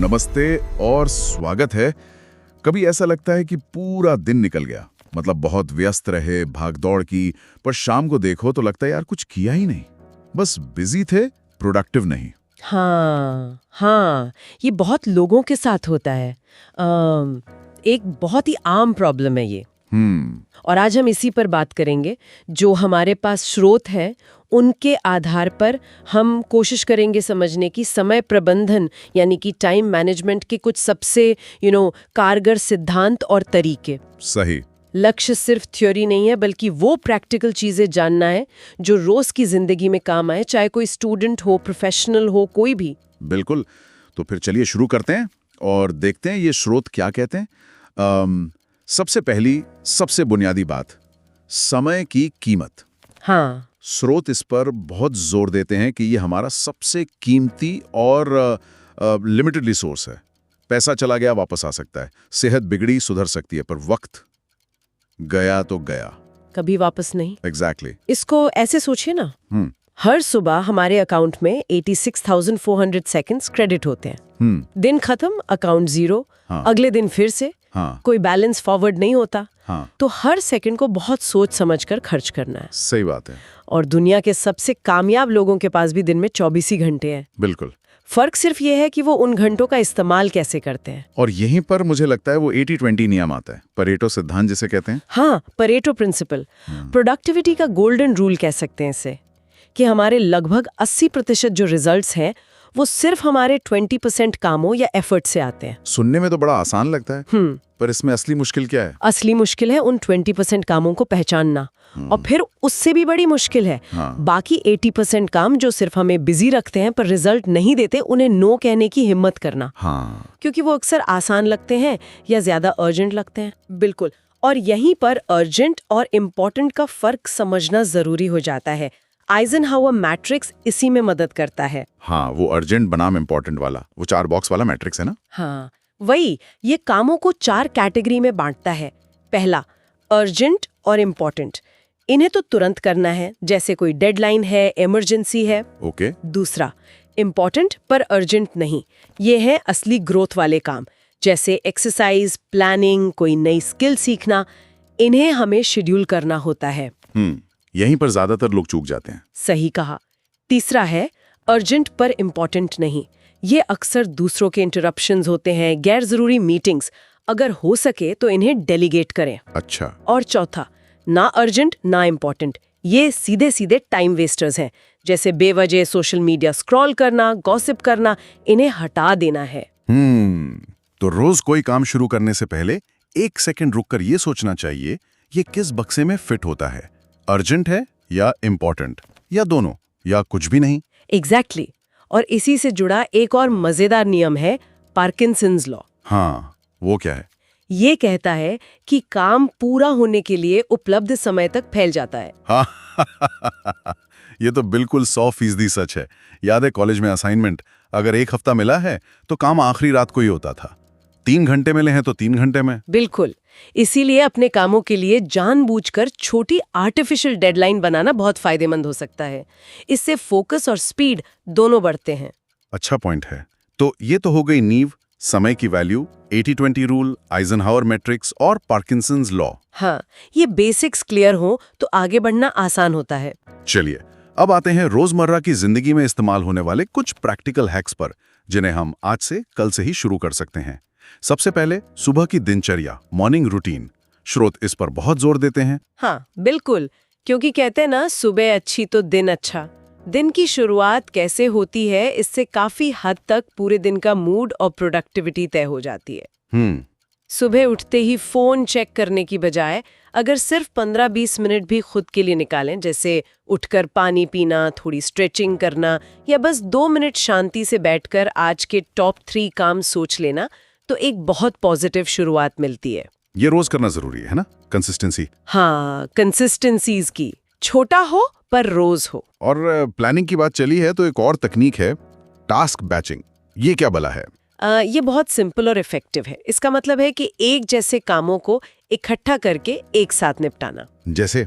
नमस्ते और स्वागत है। कभी ऐसा लगता है कि पूरा दिन निकल गया, मतलब बहुत व्यस्त रहे, भागदौड़ की, पर शाम को देखो तो लगता है यार कुछ किया ही नहीं, बस बिजी थे, प्रोडक्टिव नहीं। हाँ, ये बहुत लोगों के साथ होता है। एक बहुत ही आम प्रॉब्लम है ये। और आज हम इसी पर बात करेंगे। जो हमारे पास स्रोत है उनके आधार पर हम कोशिश करेंगे समझने की समय प्रबंधन यानी कि टाइम मैनेजमेंट के कुछ सबसे कारगर सिद्धांत और तरीके। सही। लक्ष्य सिर्फ थ्योरी नहीं है, बल्कि वो प्रैक्टिकल चीजें जानना है जो रोज की जिंदगी में काम आए, चाहे कोई स्टूडेंट हो, प्रोफेशनल हो, कोई भी। बिल्कुल। तो फिर चलिए शुरू करते हैं और देखते हैं ये स्रोत क्या कहते हैं। सबसे पहली, सबसे बुनियादी बात, समय की कीमत। हाँ, स्रोत इस पर बहुत जोर देते हैं कि ये हमारा सबसे कीमती और लिमिटेड रिसोर्स है। पैसा चला गया वापस आ सकता है, सेहत बिगड़ी सुधर सकती है, पर वक्त गया तो गया, कभी वापस नहीं। एग्जैक्टली। इसको ऐसे सोचिए ना, हर सुबह हमारे अकाउंट में 86,400 सेकंड्स क्रेडिट होते हैं। दिन खत्म, अकाउंट जीरो। हाँ। अगले दिन फिर से। हाँ। कोई बैलेंस फॉरवर्ड नहीं होता। हाँ। तो हर सेकंड को बहुत सोच समझकर खर्च करना है। सही बात है। और दुनिया के सबसे कामयाब लोगों के पास भी दिन में 24 ही घंटे हैं। बिल्कुल। फर्क सिर्फ ये है कि वो उन घंटों का इस्तेमाल कैसे करते हैं। और यहीं पर मुझे लगता है वो 80-20 नियम आता है, परेटो सिद्धांत जिसे कहते हैं। हाँ, परेटो प्रिंसिपल, प्रोडक्टिविटी का गोल्डन रूल कह सकते हैं इसे, कि हमारे लगभग 80% जो रिजल्ट्स हैं वो सिर्फ हमारे 20% कामों या एफर्ट से आते हैं। सुनने में तो बड़ा आसान लगता है, पर इसमें असली मुश्किल क्या है? असली मुश्किल है उन 20% कामों को पहचानना, और फिर उससे भी बड़ी मुश्किल है बाकी 80% काम जो सिर्फ हमें बिजी रखते हैं पर रिजल्ट नहीं देते, उन्हें नो कहने की हिम्मत करना। क्योंकि वो अक्सर आसान लगते हैं या ज्यादा अर्जेंट लगते हैं। बिल्कुल। और यहीं पर अर्जेंट और इम्पोर्टेंट का फर्क समझना जरूरी हो जाता है। आइजनहावर मैट्रिक्स इसी में मदद करता है। हाँ, वो अर्जेंट बनाम इम्पोर्टेंट वाला, वो 4 बॉक्स वाला मैट्रिक्स है ना? हाँ, वही। ये कामों को 4 कैटेगरी में बांटता है। पहला, अर्जेंट और इम्पोर्टेंट। इन्हें तो तुरंत करना है, जैसे कोई डेडलाइन है, इमरजेंसी है। ओके। दूसरा, इम्पोर्टेंट पर अर्जेंट नहीं। ये है असली ग्रोथ वाले काम, जैसे एक्सरसाइज, प्लानिंग, कोई नई स्किल सीखना। इन्हें हमें शेड्यूल करना होता है। यहीं पर ज्यादातर लोग चूक जाते हैं। सही कहा। तीसरा है अर्जेंट पर इम्पोर्टेंट नहीं। ये अक्सर दूसरों के इंटरप्शंस होते हैं, गैर जरूरी मीटिंग्स। अगर हो सके तो इन्हें डेलीगेट करें। अच्छा। और चौथा, ना अर्जेंट ना इम्पोर्टेंट, ये सीधे सीधे टाइम वेस्टर्स हैं, जैसे बेवजह सोशल मीडिया स्क्रॉल करना, गॉसिप करना। इन्हें हटा देना है। तो रोज कोई काम शुरू करने से पहले 1 सेकंड रुककर ये सोचना चाहिए, ये किस बक्से में फिट होता है, अर्जेंट है या इम्पोर्टेंट, या दोनों, या कुछ भी नहीं। एग्जैक्टली। और इसी से जुड़ा एक और मजेदार नियम है, पार्किंसंस लॉ। हाँ, वो क्या है? ये कहता है कि काम पूरा होने के लिए उपलब्ध समय तक फैल जाता है। हाँ ये तो बिल्कुल 100% सच है। याद है कॉलेज में असाइनमेंट, अगर 1 हफ्ता मिला है तो काम आखिरी रात को ही होता था। 3 घंटे मिले हैं तो 3 घंटे में। बिल्कुल। इसीलिए अपने कामों के लिए जानबूझकर छोटी आर्टिफिशियल डेडलाइन बनाना बहुत फायदेमंद हो सकता है। इससे फोकस और स्पीड दोनों बढ़ते हैं। अच्छा पॉइंट है। तो ये तो हो गई नींव, समय की वैल्यू, 80-20 रूल, आइजनहावर मैट्रिक्स और पार्किंसंस लॉ। हाँ, ये बेसिक्स क्लियर हो तो आगे बढ़ना आसान होता है। चलिए अब आते हैं रोजमर्रा की जिंदगी में इस्तेमाल होने वाले कुछ प्रैक्टिकल हैक्स पर, जिन्हें हम आज से कल से ही शुरू कर सकते हैं। सबसे पहले, सुबह की दिनचर्या, मॉर्निंग रूटीन। स्रोत इस पर बहुत जोर देते हैं। हाँ, बिल्कुल। क्योंकि कहते हैं ना, सुबह अच्छी तो दिन अच्छा। दिन की शुरुआत कैसे होती है, इससे काफी हद तक पूरे दिन का मूड और प्रोडक्टिविटी तय हो जाती है। सुबह उठते ही फोन चेक करने की बजाय अगर सिर्फ 15-20 मिनट भी खुद के लिए निकालें, जैसे उठकर पानी पीना, थोड़ी स्ट्रेचिंग करना, या बस 2 मिनट शांति से बैठकर आज के टॉप 3 काम सोच लेना, तो एक बहुत पॉजिटिव शुरुआत मिलती है। ये रोज करना जरूरी है ना? कंसिस्टेंसी। हाँ, कंसिस्टेंसीज की, छोटा हो पर रोज हो। और प्लानिंग की बात चली है तो एक और तकनीक है, टास्क बैचिंग। ये क्या भला है? ये बहुत सिंपल और इफेक्टिव है। इसका मतलब है कि एक जैसे कामों को इकट्ठा करके एक साथ निपटाना। जैसे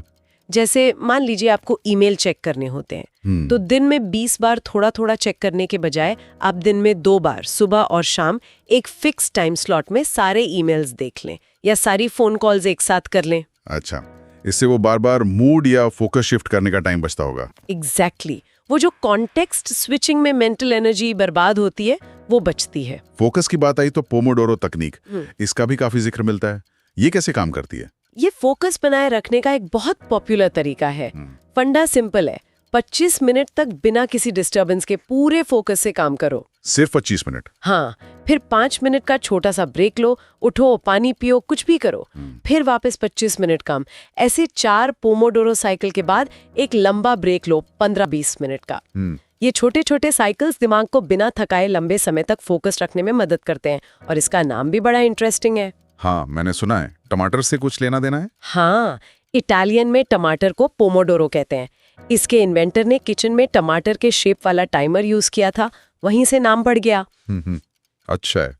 जैसे मान लीजिए आपको ईमेल चेक करने होते हैं, तो दिन में 20 बार थोड़ा थोड़ा चेक करने के बजाय आप दिन में 2 बार सुबह और शाम एक फिक्स टाइम स्लॉट में सारे ईमेल्स देख लें या सारी फोन कॉल्स एक साथ कर लें। अच्छा, इससे वो बार बार मूड या फोकस शिफ्ट करने का टाइम बचता होगा। एग्जैक्टली वो जो कॉन्टेक्स्ट स्विचिंग में मेंटल एनर्जी बर्बाद होती है वो बचती है। फोकस की बात आई तो पोमोडोरो तकनीक, इसका भी काफी जिक्र मिलता है। ये कैसे काम करती है? ये फोकस बनाए रखने का एक बहुत पॉपुलर तरीका है। फंडा सिंपल है, 25 मिनट तक बिना किसी डिस्टरबेंस के पूरे फोकस से काम करो। सिर्फ 25 मिनट? हाँ, फिर 5 मिनट का छोटा सा ब्रेक लो, उठो, पानी पियो, कुछ भी करो, फिर वापस 25 मिनट काम। ऐसे 4 पोमोडोरो साइकिल के बाद एक लंबा ब्रेक लो 15-20 मिनट का। ये छोटे छोटे साइकिल्स दिमाग को बिना थकाए लंबे समय तक फोकस रखने में मदद करते हैं और इसका नाम भी बड़ा इंटरेस्टिंग है। हाँ, मैंने सुना है। टमाटर से कुछ लेना देना है? हाँ, इटालियन में टमाटर को पोमोडोरो कहते हैं। इसके इन्वेंटर ने किचन में टमाटर के शेप वाला टाइमर यूज किया था, वहीं से नाम पड़ गया। अच्छा है।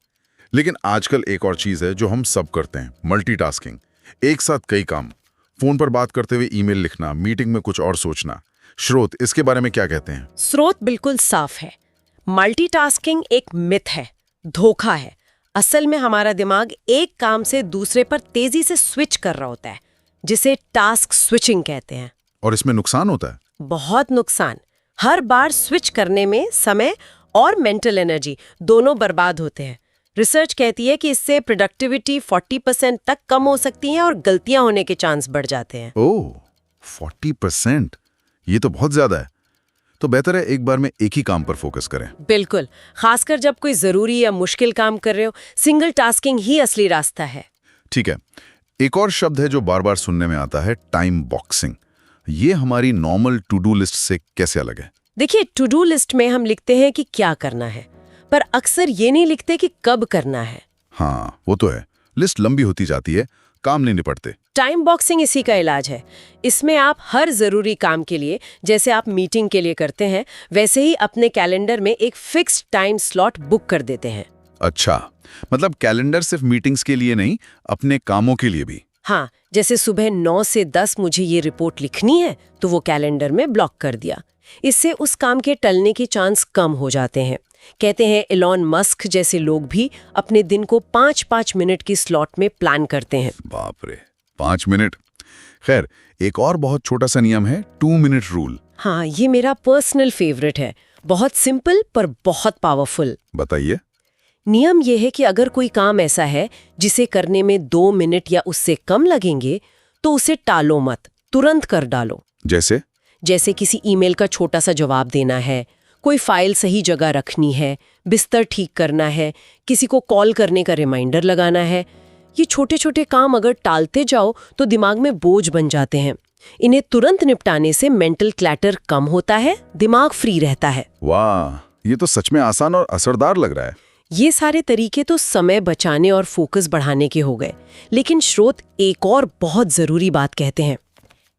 लेकिन आजकल एक और चीज है जो हम सब करते हैं, मल्टीटास्किंग। एक साथ कई काम, फोन पर बात करते हुए ईमेल लिखना, मीटिंग में कुछ और सोचना। स्रोत इसके बारे में क्या कहते हैं? स्रोत बिल्कुल साफ है। मल्टीटास्किंग एक मिथ है, धोखा है। असल में हमारा दिमाग एक काम से दूसरे पर तेजी से स्विच कर रहा होता है, जिसे टास्क स्विचिंग कहते हैं। और इसमें नुकसान होता है? बहुत नुकसान। हर बार स्विच करने में समय और मेंटल एनर्जी दोनों बर्बाद होते हैं। रिसर्च कहती है कि इससे प्रोडक्टिविटी 40% तक कम हो सकती है और गलतियां होने के चांस बढ़ जाते हैं। ओह, 40%? ये तो बहुत ज्यादा है। तो बेहतर है एक बार में एक ही काम पर फोकस करें। बिल्कुल, खासकर जब कोई जरूरी या मुश्किल काम कर रहे हो, सिंगल टास्किंग ही असली रास्ता है। ठीक है, एक और शब्द है जो बार बार सुनने में आता है, टाइम बॉक्सिंग। ये हमारी नॉर्मल टू डू लिस्ट से कैसे अलग है? देखिए, टू डू लिस्ट में हम लिखते हैं कि क्या करना है, पर अक्सर ये नहीं लिखते कि कब करना है। हाँ, वो तो है। लिस्ट लंबी होती जाती है, काम नहीं निपटते। टाइम बॉक्सिंग इसी का इलाज है। इसमें आप हर जरूरी काम के लिए, जैसे आप मीटिंग के लिए करते हैं, वैसे ही अपने कैलेंडर में एक फिक्स्ड टाइम स्लॉट बुक कर देते हैं। अच्छा, मतलब कैलेंडर सिर्फ मीटिंग्स के लिए नहीं, अपने कामों के लिए भी? हाँ, जैसे सुबह 9 से 10 मुझे ये रिपोर्ट लिखनी है, तो वो कैलेंडर में ब्लॉक कर दिया। इससे उस काम के टलने के चांस कम हो जाते हैं। कहते हैं एलॉन मस्क जैसे लोग भी अपने दिन को 5-5 मिनट की स्लॉट में प्लान करते हैं। बाप रे, 5 मिनट। खैर, एक और बहुत छोटा सा नियम है, 2 मिनट रूल। हाँ, ये मेरा पर्सनल फेवरेट है। बहुत सिंपल पर बहुत पावरफुल। बताइए। नियम यह है कि अगर कोई काम ऐसा है जिसे करने में 2 मिनट या उससे कम लगेंगे, तो उसे टालो मत, तुरंत कर डालो। जैसे किसी ईमेल का छोटा सा जवाब देना है, कोई फाइल सही जगह रखनी है, बिस्तर ठीक करना है, किसी को कॉल करने का रिमाइंडर लगाना है। ये छोटे छोटे काम अगर टालते जाओ तो दिमाग में बोझ बन जाते हैं। इन्हें तुरंत निपटाने से मेंटल क्लैटर कम होता है, दिमाग फ्री रहता है। वाह, ये तो सच में आसान और असरदार लग रहा है। ये सारे तरीके तो समय बचाने और फोकस बढ़ाने के हो गए, लेकिन स्रोत एक और बहुत जरूरी बात कहते हैं,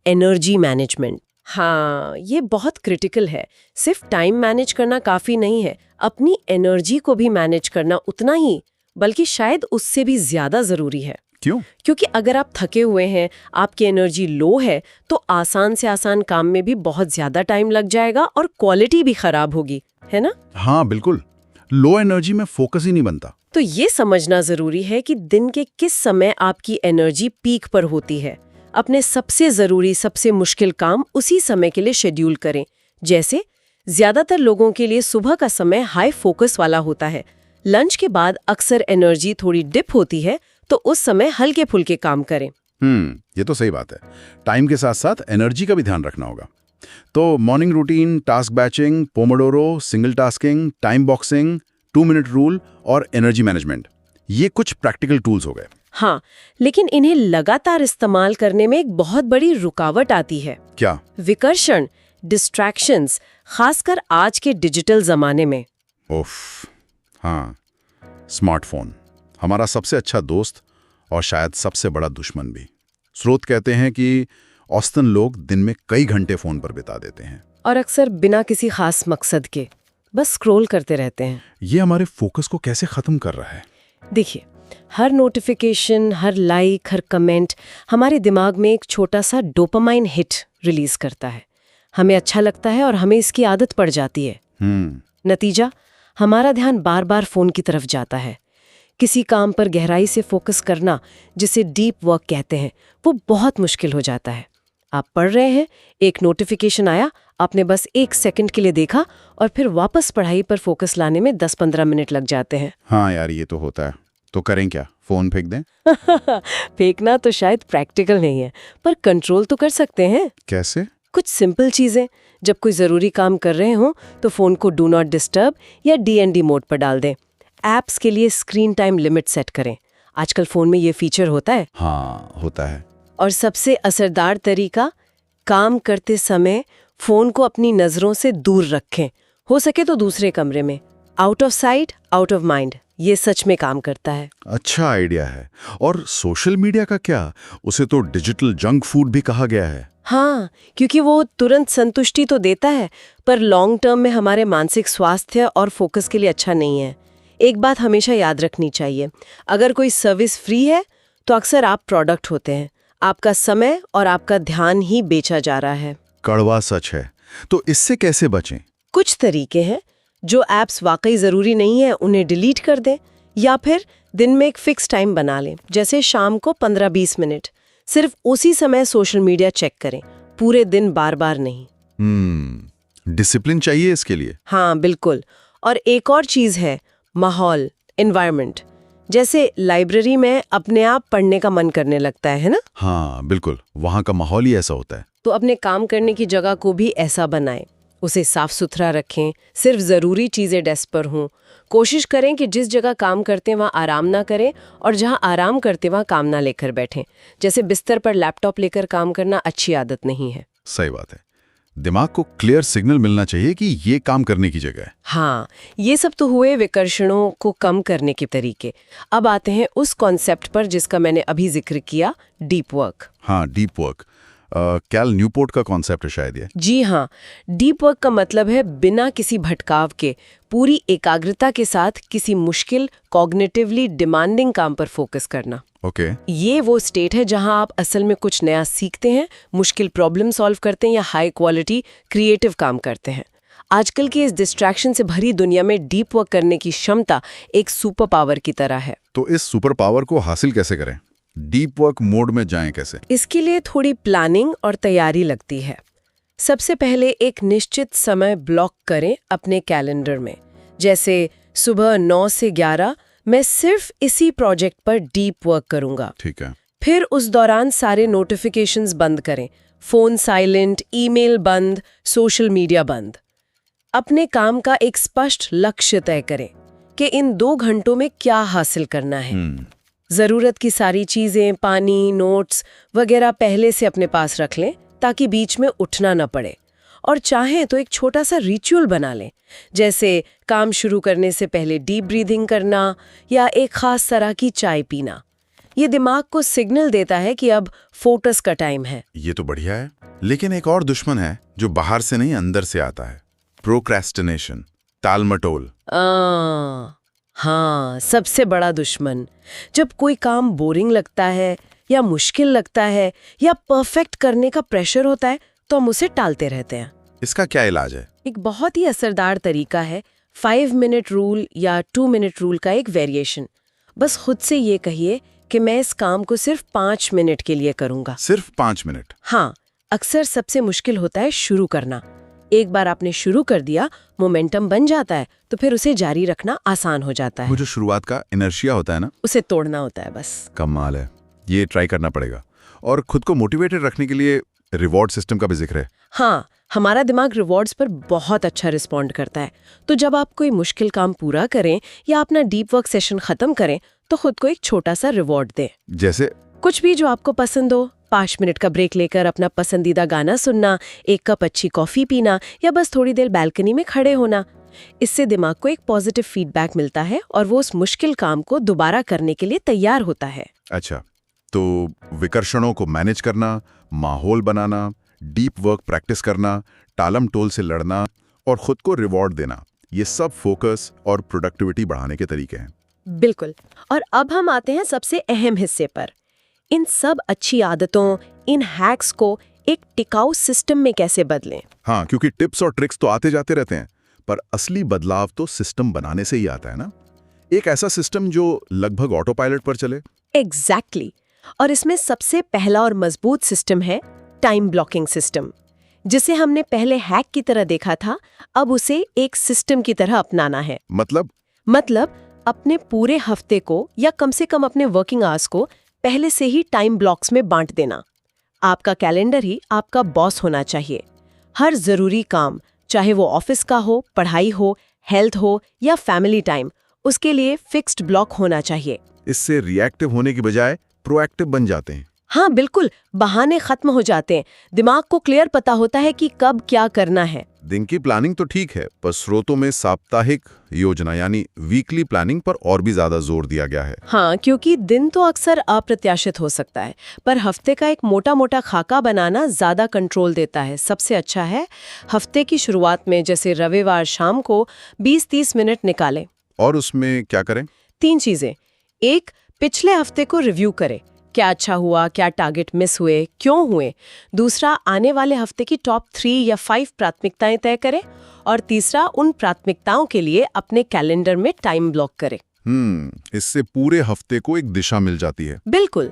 एनर्जी मैनेजमेंट। हाँ, ये बहुत क्रिटिकल है। सिर्फ टाइम मैनेज करना काफी नहीं है, अपनी एनर्जी को भी मैनेज करना उतना ही, बल्कि शायद उससे भी ज्यादा जरूरी है। क्यों? क्योंकि अगर आप थके हुए हैं, आपकी एनर्जी लो है, तो आसान से आसान काम में भी बहुत ज्यादा टाइम लग जाएगा और क्वालिटी भी खराब होगी, है ना? हाँ बिल्कुल, लो एनर्जी में फोकस ही नहीं बनता। तो ये समझना जरूरी है कि दिन के किस समय आपकी एनर्जी पीक पर होती है। अपने सबसे जरूरी, सबसे मुश्किल काम उसी समय के लिए शेड्यूल करें। जैसे ज्यादातर लोगों के लिए सुबह का समय हाई फोकस वाला होता है। लंच के बाद अक्सर एनर्जी थोड़ी डिप होती है, तो उस समय हल्के फुल्के काम करें। ये तो सही बात है। टाइम के साथ साथ एनर्जी का भी ध्यान रखना होगा। तो morning routine, task batching, pomodoro, single tasking, time boxing, 2 minute rule और एनर्जी मैनेजमेंट, ये कुछ प्रैक्टिकल टूल्स हो गए। हाँ, लेकिन इन्हें लगातार इस्तेमाल करने में एक बहुत बड़ी रुकावट आती है। क्या? विकर्षण, डिस्ट्रैक्शंस, खासकर आज के डिजिटल जमाने में। उफ, हाँ, स्मार्टफोन हमारा सबसे अच्छा दोस्त और शायद सबसे बड़ा दुश्मन भी। स्रोत कहते हैं कि औसतन लोग दिन में कई घंटे फोन पर बिता देते हैं, और अक्सर बिना किसी खास मकसद के बस स्क्रॉल करते रहते हैं। ये हमारे फोकस को कैसे खत्म कर रहा है? देखिए, हर नोटिफिकेशन, हर लाइक, हर कमेंट हमारे दिमाग में एक छोटा सा डोपामाइन हिट रिलीज करता है। हमें अच्छा लगता है और हमें इसकी आदत पड़ जाती है। नतीजा, हमारा ध्यान बार बार फोन की तरफ जाता है। किसी काम पर गहराई से फोकस करना, जिसे डीप वर्क कहते हैं, वो बहुत मुश्किल हो जाता है। आप पढ़ रहे हैं, एक नोटिफिकेशन आया, आपने बस 1 सेकंड के लिए देखा और फिर वापस पढ़ाई पर फोकस लाने में 10-15 मिनट लग जाते हैं। हाँ यार, ये तो होता है। तो करें क्या, फोन फेंक दें? फेंकना तो शायद प्रैक्टिकल नहीं है, पर कंट्रोल तो कर सकते हैं। कैसे? कुछ सिंपल चीजें। जब कोई जरूरी काम कर रहे हो तो फोन को डू नॉट डिस्टर्ब या DND मोड पर डाल दें। एप्स के लिए स्क्रीन टाइम लिमिट सेट करें। आजकल फोन में ये फीचर होता है। हाँ, होता है। और सबसे असरदार तरीका, काम करते समय फोन को अपनी नजरों से दूर रखें, हो सके तो दूसरे कमरे में। Out of site, out of mind, ये सच में काम करता है। अच्छा आइडिया है। और सोशल मीडिया का क्या? उसे तो डिजिटल जंक फूड भी कहा गया है। हाँ, क्योंकि वो तुरंत संतुष्टि तो देता है, पर लॉन्ग टर्म में हमारे मानसिक स्वास्थ्य और फोकस के लिए अच्छा नहीं है। एक बात हमेशा याद रखनी चाहिए, अगर कोई सर्विस फ्री है तो अक्सर आप प्रोडक्ट होते हैं। आपका समय और आपका ध्यान ही बेचा जा रहा है। कड़वा सच है। तो इससे कैसे बचें? कुछ तरीके हैं। जो एप्स वाकई ज़रूरी नहीं है उन्हें डिलीट कर दें, या फिर दिन में एक फिक्स टाइम बना लें, जैसे शाम को 15-20 मिनट। सिर्फ उसी समय सोशल मीडिया चेक करें, पूरे दिन बार बार नहीं। डिसिप्लिन चाहिए इसके लिए। हाँ बिल्कुल। और एक और चीज़ है, माहौल, एनवायरनमेंट। जैसे लाइब्रेरी में अपने आप पढ़ने का मन करने लगता है ना? हाँ बिल्कुल, वहाँ का माहौल ही ऐसा होता है। तो अपने काम करने की जगह को भी ऐसा बनाएं। उसे साफ सुथरा रखें, सिर्फ ज़रूरी चीज़ें डेस्क पर हों। कोशिश करें कि जिस जगह काम करते हैं वहाँ आराम ना करें, और जहाँ आराम करते वहाँ काम ना लेकर बैठें। जैसे बिस्तर पर लैपटॉप लेकर काम करना अच्छी आदत नहीं है। सही बात है। दिमाग को क्लियर सिग्नल मिलना चाहिए कि ये काम करने की जगह है। हाँ, ये सब तो हुए विकर्षणों को कम करने के तरीके। अब आते हैं उस कॉन्सेप्ट पर जिसका मैंने अभी जिक्र किया, डीप वर्क। हाँ, डीप वर्क। कैल न्यूपोर्ट का कॉन्सेप्ट है शायद ये। जी हाँ, डीप वर्क का मतलब है बिना किसी भटकाव के, पूरी एकाग्रता के साथ किसी मुश्किल, कॉग्निटिवली डिमांडिंग काम पर फोकस करना। ओके। ये वो स्टेट है जहां आप असल में कुछ नया सीखते हैं, मुश्किल प्रॉब्लम सॉल्व करते हैं या हाई क्वालिटी क्रिएटिव काम करते हैं। आजकल की इस डिस्ट्रैक्शन से भरी दुनिया में डीप वर्क करने की क्षमता एक सुपर पावर की तरह है। तो इस सुपर पावर को हासिल कैसे करें? डीप वर्क मोड में जाएं कैसे? इसके लिए थोड़ी प्लानिंग और तैयारी लगती है। सबसे पहले एक निश्चित समय ब्लॉक करें अपने कैलेंडर में, जैसे सुबह 9 से 11 मैं सिर्फ इसी प्रोजेक्ट पर डीप वर्क करूंगा। ठीक है। फिर उस दौरान सारे नोटिफिकेशंस बंद करें, फोन साइलेंट, ईमेल बंद, सोशल मीडिया बंद। अपने काम का एक स्पष्ट लक्ष्य तय करें कि इन 2 घंटों में क्या हासिल करना है। जरूरत की सारी चीजें, पानी, नोट्स वगैरह पहले से अपने पास रख लें ताकि बीच में उठना न पड़े। और चाहें तो एक छोटा सा रिचुअल बना लें, जैसे काम शुरू करने से पहले डीप ब्रीदिंग करना या एक खास तरह की चाय पीना। ये दिमाग को सिग्नल देता है कि अब फोकस का टाइम है। ये तो बढ़िया है। लेकिन एक और दुश्मन है जो बाहर से नहीं अंदर से आता है, प्रोक्रेस्टिनेशन, टालमटोल। हाँ, सबसे बड़ा दुश्मन। जब कोई काम बोरिंग लगता है या मुश्किल लगता है या परफेक्ट करने का प्रेशर होता है तो हम उसे टालते रहते हैं। इसका क्या इलाज है? एक बहुत ही असरदार तरीका है 5 मिनट रूल या 2 मिनट रूल का एक वेरिएशन। बस खुद से ये कहिए कि मैं इस काम को सिर्फ 5 मिनट के लिए करूंगा। सिर्फ 5 मिनट? हाँ, अक्सर सबसे मुश्किल होता है शुरू करना। एक बार आपने शुरू कर दिया, मोमेंटम बन जाता है, तो फिर उसे जारी रखना आसान हो जाता है। वो जो शुरुआत का इनर्शिया होता है ना, उसे तोड़ना होता है बस। कमाल है। ये ट्राई करना पड़ेगा। और खुद को मोटिवेटेड रखने के लिए रिवॉर्ड सिस्टम का भी जिक्र है। हाँ, हमारा दिमाग रिवॉर्ड्स पर बहुत अच्छा रिस्पॉन्ड करता है। तो जब आप कोई मुश्किल काम पूरा करें या अपना डीप वर्क सेशन खत्म करें तो खुद को एक छोटा सा रिवॉर्ड दें। जैसे? कुछ भी जो आपको पसंद हो। 5 मिनट का ब्रेक लेकर अपना पसंदीदा गाना सुनना, 1 कप अच्छी कॉफी पीना या बस थोड़ी देर बैल्कनी में खड़े होना। इससे दिमाग को एक पॉजिटिव फीडबैक मिलता है और वो उस मुश्किल काम को दोबारा करने के लिए तैयार होता है। अच्छा, तो विकर्षणों को मैनेज करना, माहौल बनाना, डीप वर्क प्रैक्टिस करना, टालम टोल से लड़ना और खुद को रिवॉर्ड देना, ये सब फोकस और प्रोडक्टिविटी बढ़ाने के तरीके हैं। बिल्कुल। और अब हम आते हैं सबसे अहम हिस्से पर। इन सब अच्छी आदतों, इन हैक्स को एक टिकाऊ सिस्टम में कैसे बदलें? हाँ, क्योंकि टिप्स और ट्रिक्स तो आते जाते रहते हैं, पर असली बदलाव तो सिस्टम बनाने से ही आता है ना। एक ऐसा सिस्टम जो लगभग ऑटो पायलट पर चले। एग्जैक्टली। और इसमें सबसे पहला और मजबूत सिस्टम है टाइम ब्लॉकिंग सिस्टम। जिसे हमने पहले हैक की तरह देखा था, अब उसे एक सिस्टम की तरह अपनाना है। मतलब अपने पूरे हफ्ते को या कम से कम अपने वर्किंग आवर्स को पहले से ही टाइम ब्लॉक्स में बांट देना। आपका कैलेंडर ही आपका बॉस होना चाहिए। हर जरूरी काम, चाहे वो ऑफिस का हो, पढ़ाई हो, हेल्थ हो या फैमिली टाइम, उसके लिए फिक्स्ड ब्लॉक होना चाहिए। इससे रिएक्टिव होने की बजाय प्रोएक्टिव बन जाते हैं। हाँ बिल्कुल, बहाने खत्म हो जाते हैं। दिमाग को क्लियर पता होता है कि कब क्या करना है। दिन की प्लानिंग तो ठीक है, पर स्रोतों में साप्ताहिक योजना यानी वीकली प्लानिंग पर और भी ज्यादा जोर दिया गया है। हाँ, क्योंकि दिन तो अक्सर अप्रत्याशित हो सकता है, पर हफ्ते का एक मोटा मोटा खाका बनाना ज्यादा कंट्रोल देता है। सबसे अच्छा है हफ्ते की शुरुआत में, जैसे रविवार शाम को 20-30 मिनट निकालें। और उसमें क्या करें? 3 चीजें। एक, पिछले हफ्ते को रिव्यू करें। क्या अच्छा हुआ, क्या टारगेट मिस हुए, क्यों हुए। दूसरा, आने वाले हफ्ते की टॉप 3 या 5 प्राथमिकताएं तय करें। और तीसरा, उन प्राथमिकताओं के लिए अपने कैलेंडर में टाइम ब्लॉक करें। इससे पूरे हफ्ते को एक दिशा मिल जाती है। बिल्कुल।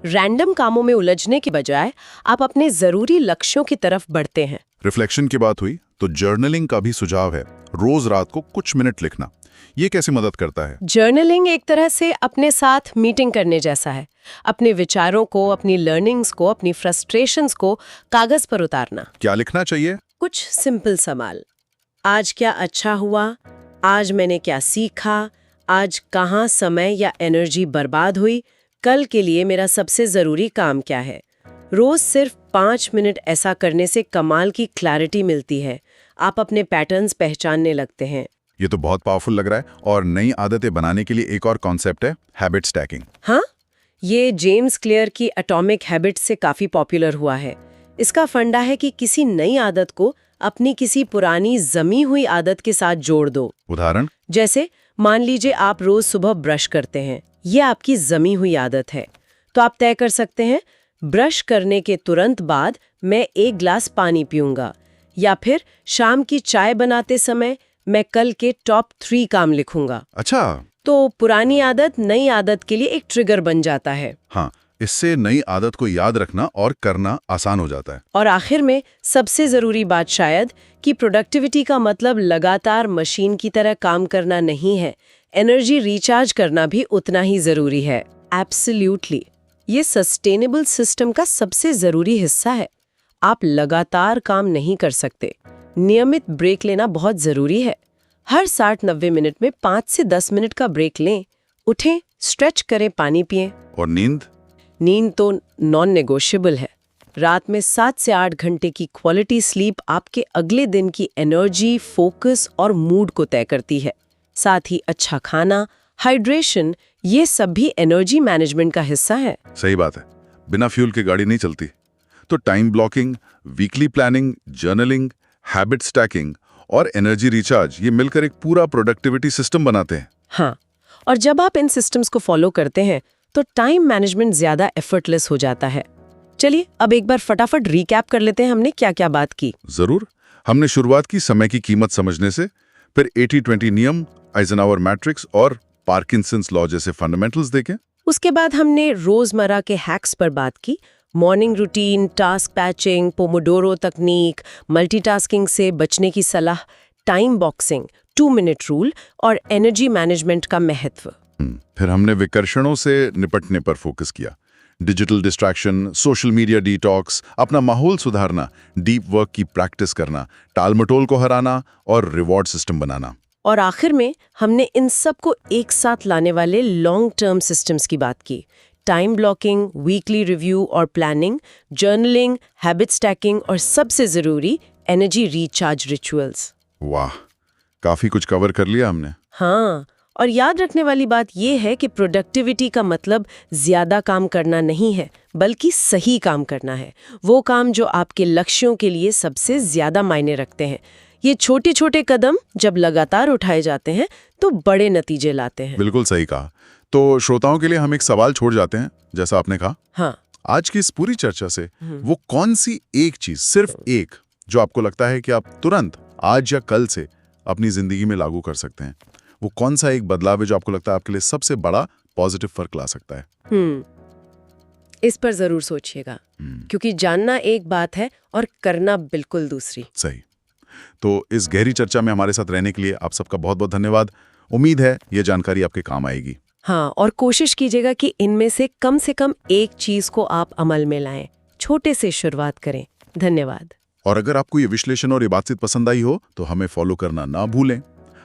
रैंडम कामों में उलझने की बजाय आप अपने जरूरी लक्ष्यों की तरफ बढ़ते हैं। रिफ्लेक्शन की बात हुई तो जर्नलिंग का भी सुझाव है। रोज रात को कुछ मिनट लिखना, ये कैसे मदद करता है? जर्नलिंग एक तरह से अपने साथ मीटिंग करने जैसा है। अपने विचारों को, अपनी लर्निंग्स को, अपनी फ्रस्ट्रेशंस को कागज पर उतारना। क्या लिखना चाहिए? कुछ सिंपल सवाल। आज क्या अच्छा हुआ? आज मैंने क्या सीखा? आज कहाँ समय या एनर्जी बर्बाद हुई? कल के लिए मेरा सबसे जरूरी काम क्या है? रोज सिर्फ 5 मिनट ऐसा करने से कमाल की क्लैरिटी मिलती है। आप अपने पैटर्न्स पहचानने लगते हैं। ये तो बहुत पावरफुल लग रहा है। और नई आदतें बनाने के लिए एक और कॉन्सेप्ट है, हैबिट स्टैकिंग। हाँ, ये जेम्स क्लियर की एटॉमिक हैबिट्स से काफी पॉपुलर हुआ है। इसका फंडा है कि किसी नई आदत को अपनी किसी पुरानी जमी हुई आदत के साथ जोड़ दो। उदाहरण? जैसे मान लीजिए आप रोज सुबह ब्रश करते हैं, ये आपकी जमी हुई आदत है। तो आप तय कर सकते हैं, ब्रश करने के तुरंत बाद मैं 1 ग्लास पानी पीऊंगा। या फिर शाम की चाय बनाते समय मैं कल के टॉप 3 काम लिखूंगा। अच्छा। तो पुरानी आदत नई आदत के लिए एक ट्रिगर बन जाता है। हाँ, इससे नई आदत को याद रखना और करना आसान हो जाता है। और आखिर में सबसे जरूरी बात शायद कि प्रोडक्टिविटी का मतलब लगातार मशीन की तरह काम करना नहीं है। एनर्जी रिचार्ज करना भी उतना ही जरूरी है। एब्सोल्युटली। ये सस्टेनेबल सिस्टम का सबसे जरूरी हिस्सा है। आप लगातार काम नहीं कर सकते। नियमित ब्रेक लेना बहुत जरूरी है। हर 60-90 मिनट में 5 से 10 मिनट का ब्रेक लें। उठें, स्ट्रेच करें, पानी पिएं। और नींद? नींद तो नॉन नेगोशिएबल है। रात में 7 से 8 घंटे की क्वालिटी स्लीप आपके अगले दिन की एनर्जी, फोकस और मूड को तय करती है। साथ ही अच्छा खाना, हाइड्रेशन, ये सब भी एनर्जी मैनेजमेंट का हिस्सा है। सही बात है, बिना फ्यूल की गाड़ी नहीं चलती। तो time blocking, weekly planning, journaling, habit stacking और एनर्जी रिचार्ज, ये मिलकर एक पूरा प्रोडक्टिविटी सिस्टम बनाते हैं। हाँ, और जब आप इन सिस्टम्स को फॉलो करते हैं तो टाइम मैनेजमेंट ज्यादा एफर्टलेस हो जाता है। चलिए अब एक बार फटाफट रिकैप कर लेते हैं हमने क्या क्या बात की। जरूर। हमने शुरुआत की समय की कीमत समझने से, फिर 80-20 नियम, आइजनहावर मैट्रिक्स और पार्किंसंस लॉ जैसे फंडामेंटल्स देखे। उसके बाद हमने रोजमर्रा के हैक्स पर बात की। Morning routine, task batching, pomodoro तकनीक, मल्टीटास्किंग से बचने की सलाह, टाइम बॉक्सिंग, 2 मिनट रूल और एनर्जी मैनेजमेंट का महत्व। फिर हमने विकर्षणों से निपटने पर फोकस किया। Digital distraction, social media detox, अपना माहौल सुधारना, डीप वर्क की प्रैक्टिस करना, टालमटोल को हराना और रिवॉर्ड सिस्टम बनाना। और आखिर में हमने इन सब को एक साथ लाने वाले लॉन्ग टर्म सिस्टम्स की बात की। टाइम ब्लॉकिंग, वीकली रिव्यू और प्लानिंग, जर्नलिंग, हैबिट स्टैकिंग और सबसे जरूरी एनर्जी रिचार्ज रिचुअल्स। वाह, काफी कुछ कवर कर लिया हमने। हाँ, और याद रखने वाली बात यह है कि प्रोडक्टिविटी का मतलब ज्यादा काम करना नहीं है, बल्कि सही काम करना है। वो काम जो आपके लक्ष्यों के लिए सबसे ज्यादा मायने रखते हैं। ये छोटे छोटे कदम जब लगातार उठाए जाते हैं तो बड़े नतीजे लाते हैं। बिल्कुल सही कहा। तो श्रोताओं के लिए हम एक सवाल छोड़ जाते हैं, जैसा आपने कहा। हाँ। आज की इस पूरी चर्चा से वो कौन सी एक चीज, सिर्फ एक, जो आपको लगता है कि आप तुरंत आज या कल से अपनी जिंदगी में लागू कर सकते हैं? वो कौन सा एक बदलाव है जो आपको लगता है आपके लिए सबसे बड़ा पॉजिटिव फर्क ला सकता है? इस पर जरूर सोचिएगा, क्योंकि जानना एक बात है और करना बिल्कुल दूसरी। सही। तो इस गहरी चर्चा में हमारे साथ रहने के लिए आप सबका बहुत बहुत धन्यवाद। उम्मीद है ये जानकारी आपके काम आएगी। हाँ, और कोशिश कीजिएगा कि इनमें से कम एक चीज को आप अमल में लाएं। छोटे से शुरुआत करें। धन्यवाद। और अगर आपको ये विश्लेषण और ये बातचीत पसंद आई हो तो हमें फॉलो करना ना भूलें।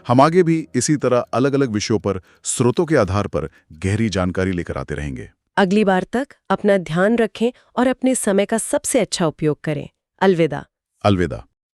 हम आगे भी इसी तरह अलग अलग विषयों पर स्रोतों के आधार पर गहरी जानकारी लेकर आते रहेंगे। अगली बार तक अपना ध्यान रखें और अपने समय का सबसे अच्छा उपयोग करें। अलविदा। अलविदा।